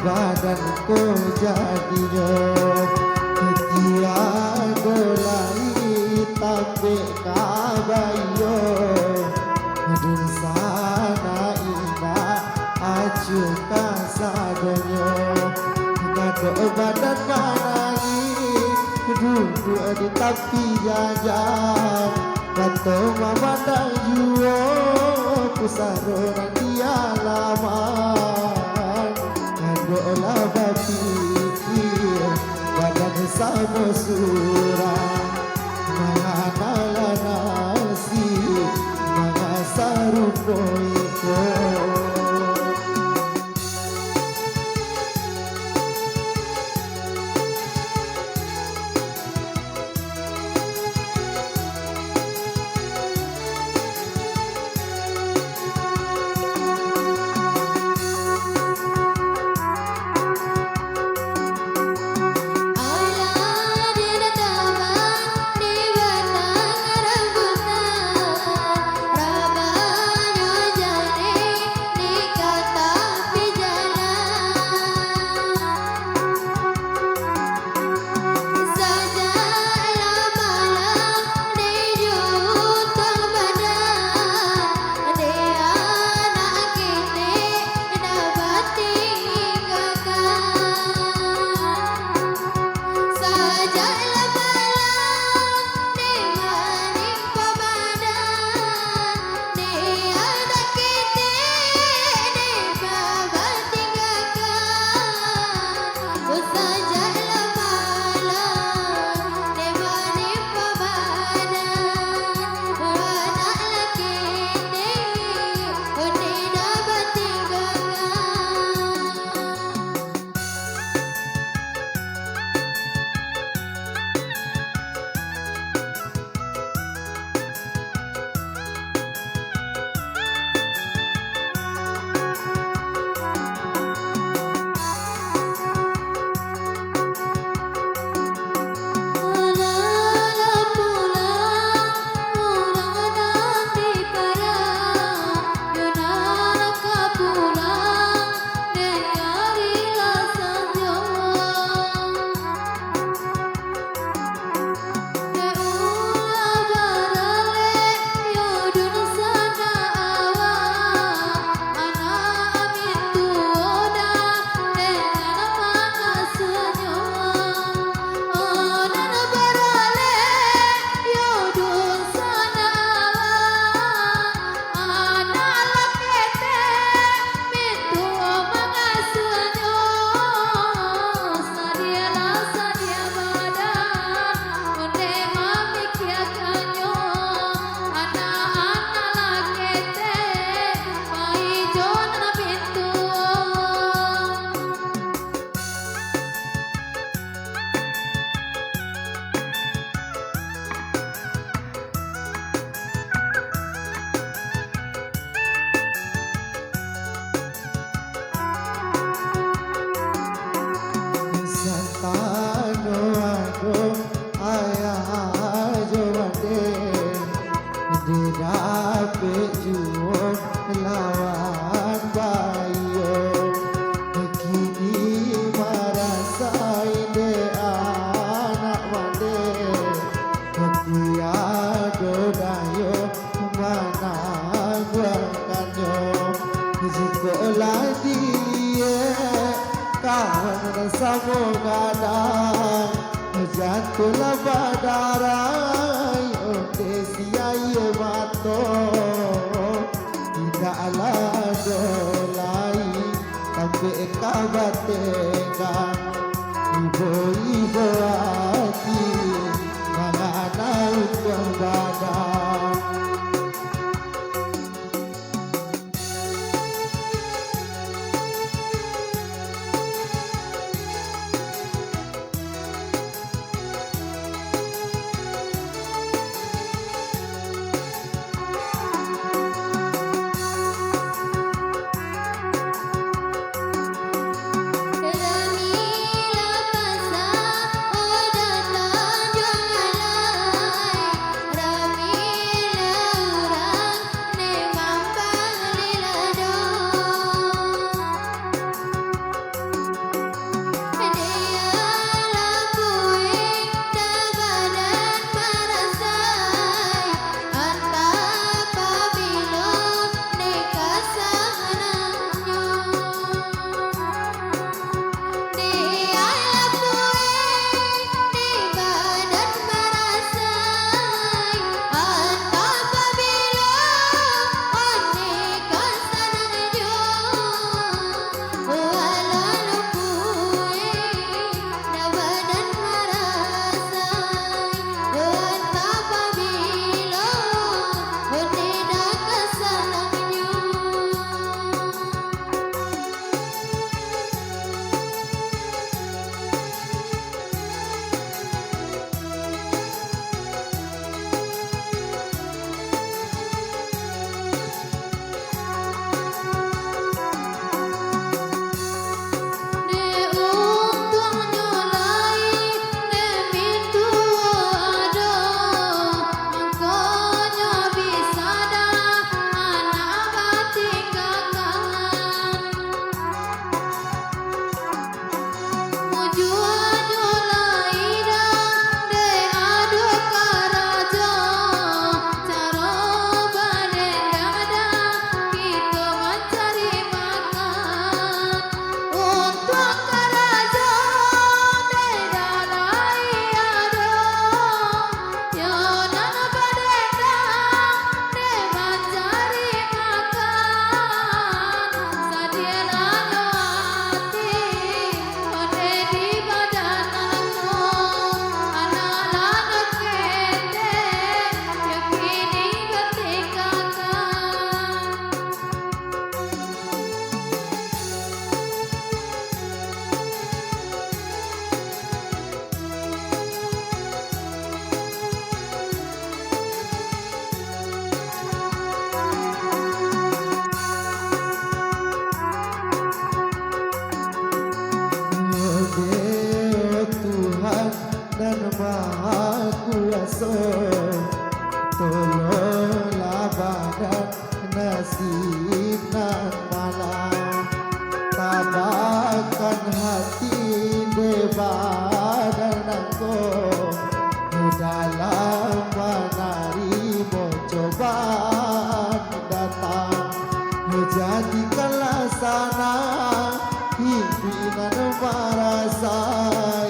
badanku jadinya tiada lain tapi kabayo di sana indah acu kasadonya ngado badan manai duduk di tepi jajan kata mama dan juo kusarona dia laman ngado lah bapikir badan sama surah mana nasi mana sarupo iko dapet juon lawan bayo kini marasain de anak mande tiada dayo mana guakanyo sekolah dia kawan sama gadang jatuhlah badarai Odesia ye mato tidaklah dolai sampai kabatengan ibu-ibu hati mengenal badan Kerani la pasang, oh datang Tuhan dan Maha Kuasa, tolonglah badan nasib nan malam, tabahkan hati de badan aku dalam menerima cobaan datang. Jadikanlah sana pimpinan marasai,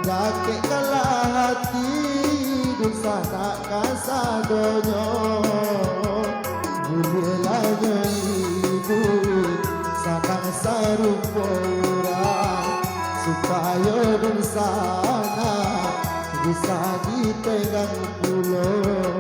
dakikkanlah hati dosa nak kasadonyo, bulilah ibu sanang sarupora, supaya dosa nak bisa dipegang pulau.